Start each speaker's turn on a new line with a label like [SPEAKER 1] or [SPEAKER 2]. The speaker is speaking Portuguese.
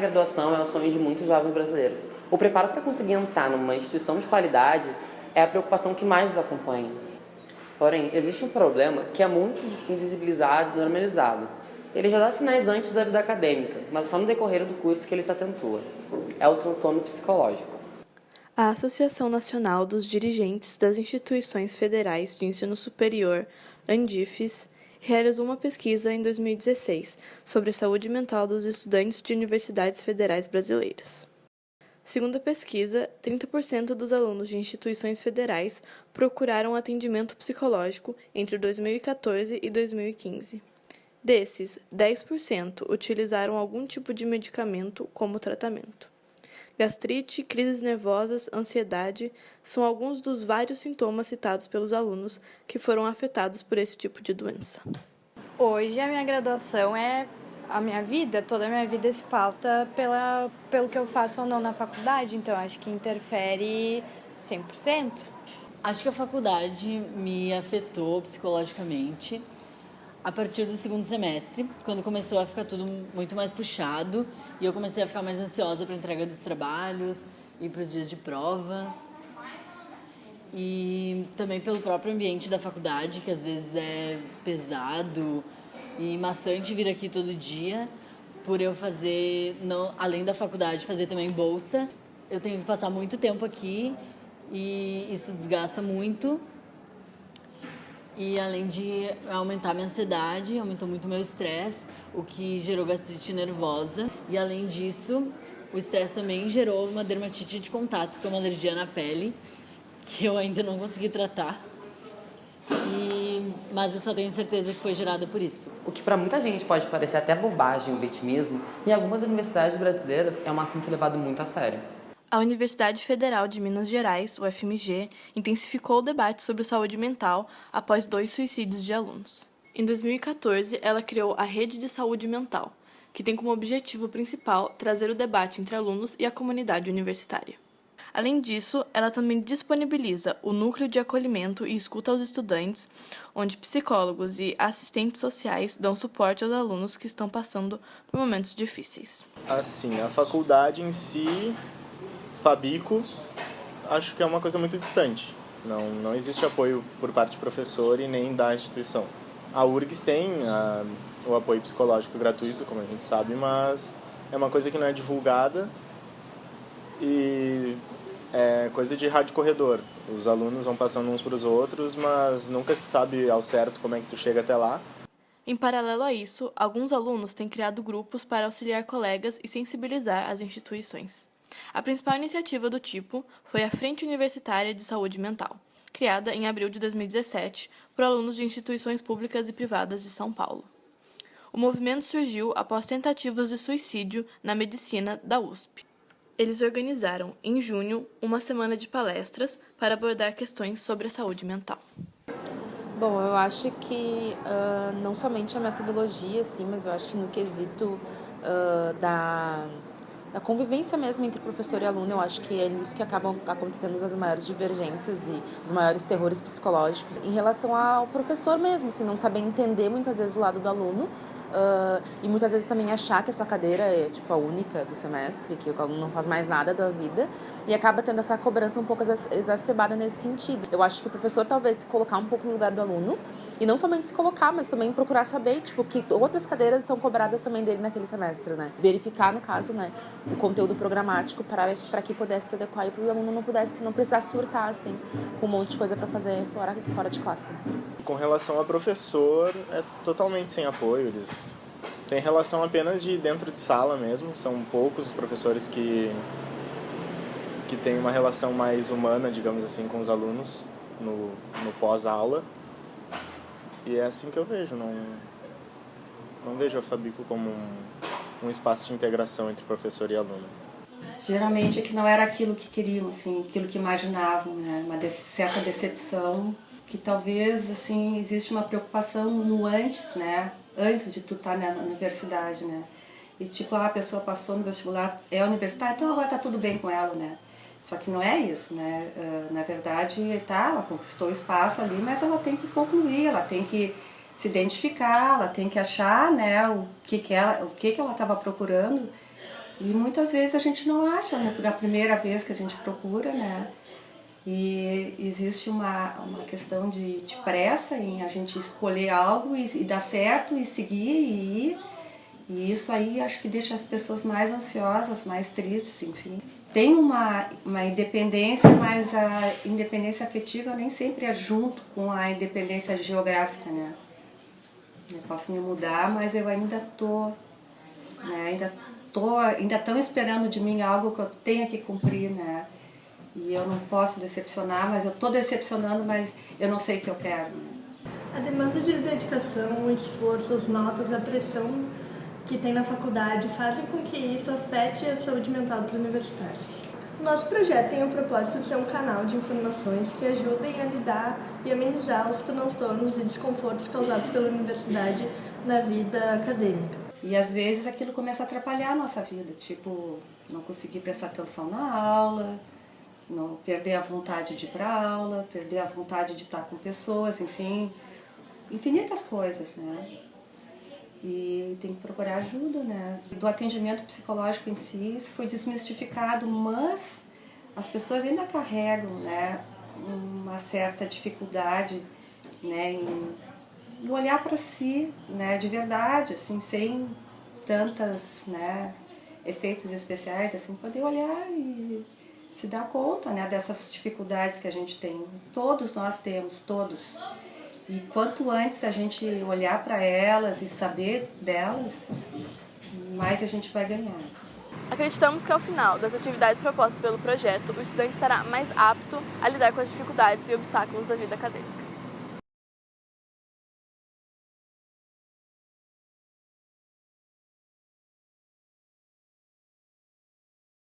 [SPEAKER 1] graduação é o sonho de muitos jovens brasileiros. O preparo para conseguir entrar numa instituição de qualidade é a preocupação que mais nos acompanha. Porém, existe um problema que é muito invisibilizado e normalizado. Ele já dá sinais antes da vida acadêmica, mas só no decorrer do curso que ele se acentua. É o transtorno psicológico.
[SPEAKER 2] A Associação Nacional dos Dirigentes das Instituições Federais de Ensino Superior, ANDIFES, realizou uma pesquisa em 2016 sobre a saúde mental dos estudantes de universidades federais brasileiras. Segundo a pesquisa, 30% dos alunos de instituições federais procuraram atendimento psicológico entre 2014 e 2015. Desses, 10% utilizaram algum tipo de medicamento como tratamento. Gastrite, crises nervosas, ansiedade são alguns dos vários sintomas citados pelos alunos que foram afetados por esse tipo de doença.
[SPEAKER 3] Hoje a minha graduação é a minha vida, toda a minha vida se pauta pelo que eu faço ou não na faculdade, então acho que interfere 100%.
[SPEAKER 4] Acho que a faculdade me afetou psicologicamente a partir do segundo semestre, quando começou a ficar tudo muito mais puxado e eu comecei a ficar mais ansiosa para a entrega dos trabalhos e para os dias de prova. E também pelo próprio ambiente da faculdade, que às vezes é pesado e maçante vir aqui todo dia, por eu fazer, não, além da faculdade, fazer também bolsa. Eu tenho que passar muito tempo aqui e isso desgasta muito. E além de aumentar minha ansiedade, aumentou muito meu estresse, o que gerou gastrite nervosa. E além disso, o estresse também gerou uma dermatite de contato, que é uma alergia na pele, que eu ainda não consegui tratar. Mas eu só tenho certeza que foi gerada por isso.
[SPEAKER 1] O que para muita gente pode parecer até bobagem ou vitimismo, em algumas universidades brasileiras é um assunto levado muito a sério.
[SPEAKER 2] A Universidade Federal de Minas Gerais, UFMG, intensificou o debate sobre saúde mental após 2 suicídios de alunos. Em 2014, ela criou a Rede de Saúde Mental, que tem como objetivo principal trazer o debate entre alunos e a comunidade universitária. Além disso, ela também disponibiliza o Núcleo de Acolhimento e Escuta aos Estudantes, onde psicólogos e assistentes sociais dão suporte aos alunos que estão passando por momentos difíceis.
[SPEAKER 5] Assim, a faculdade em si, Fabico, acho que é uma coisa muito distante. Não existe apoio por parte do professor e nem da instituição. A URGS tem o apoio psicológico gratuito, como a gente sabe, mas é uma coisa que não é divulgada e é coisa de rádio corredor. Os alunos vão passando uns para os outros, mas nunca se sabe ao certo como é que tu chega até lá.
[SPEAKER 2] Em paralelo a isso, alguns alunos têm criado grupos para auxiliar colegas e sensibilizar as instituições. A principal iniciativa do tipo foi a Frente Universitária de Saúde Mental, criada em abril de 2017 por alunos de instituições públicas e privadas de São Paulo. O movimento surgiu após tentativas de suicídio na medicina da USP. Eles organizaram, em junho, uma semana de palestras para abordar questões sobre a saúde mental.
[SPEAKER 6] Bom, eu acho que não somente a metodologia, assim, mas eu acho que no quesito da convivência mesmo entre professor e aluno, eu acho que é nisso que acabam acontecendo as maiores divergências e os maiores terrores psicológicos. Em relação ao professor mesmo, assim, não saber entender muitas vezes o lado do aluno e muitas vezes também achar que a sua cadeira é tipo a única do semestre, que o aluno não faz mais nada da vida e acaba tendo essa cobrança um pouco exacerbada nesse sentido. Eu acho que o professor talvez se colocar um pouco no lugar do aluno e não somente se colocar, mas também procurar saber, tipo, que outras cadeiras são cobradas também dele naquele semestre, né? Verificar, no caso, né, o conteúdo programático para que pudesse se adequar e para o aluno não precisasse surtar, assim, com um monte de coisa para fazer fora de classe.
[SPEAKER 5] Com relação a professor, é totalmente sem apoio. Eles têm relação apenas de dentro de sala mesmo. São poucos os professores que têm uma relação mais humana, digamos assim, com os alunos no pós-aula. E é assim que eu vejo. Não vejo a Fabico como um espaço de integração entre professor e aluno.
[SPEAKER 7] Geralmente é que não era aquilo que queriam, assim, aquilo que imaginavam, né? Uma certa decepção, que talvez, assim, existe uma preocupação no antes, né? Antes de tu estar na universidade, né? E tipo, a pessoa passou no vestibular, é universitária, então agora tá tudo bem com ela, né? Só que não é isso, né? Na verdade, ela conquistou o espaço ali, mas ela tem que concluir, ela tem que se identificar, ela tem que achar, né, o que ela estava procurando E muitas vezes a gente não acha, né, na primeira vez que a gente procura, né? E existe uma questão de pressa em a gente escolher algo e dar certo e seguir e ir. E isso aí acho que deixa as pessoas mais ansiosas, mais tristes, enfim. Tem uma independência, mas a independência afetiva nem sempre é junto com a independência geográfica, né? Eu posso me mudar, mas eu ainda tô, né? Ainda estão esperando de mim algo que eu tenha que cumprir, né? E eu não posso decepcionar, mas eu tô decepcionando, mas eu não sei o que eu quero, né?
[SPEAKER 8] A demanda de dedicação, o esforço, as notas, a pressão que tem na faculdade fazem com que isso afete a saúde mental dos universitários. O nosso projeto tem o propósito de ser um canal de informações que ajudem a lidar e amenizar os transtornos e desconfortos causados pela universidade na vida acadêmica.
[SPEAKER 7] E às vezes aquilo começa a atrapalhar a nossa vida, tipo, não conseguir prestar atenção na aula, não perder a vontade de ir para a aula, perder a vontade de estar com pessoas, enfim, infinitas coisas, né? E tem que procurar ajuda, né? Do atendimento psicológico em si, isso foi desmistificado, mas as pessoas ainda carregam, né, uma certa dificuldade, né, em olhar para si, né, de verdade, assim, sem tantas, né, efeitos especiais, assim, poder olhar e se dar conta, né, dessas dificuldades que a gente tem. Todos nós temos, todos. E quanto antes a gente olhar para elas e saber delas, mais a gente vai ganhar.
[SPEAKER 2] Acreditamos que ao final das atividades propostas pelo projeto, o estudante estará mais apto a lidar com as dificuldades e obstáculos da vida acadêmica.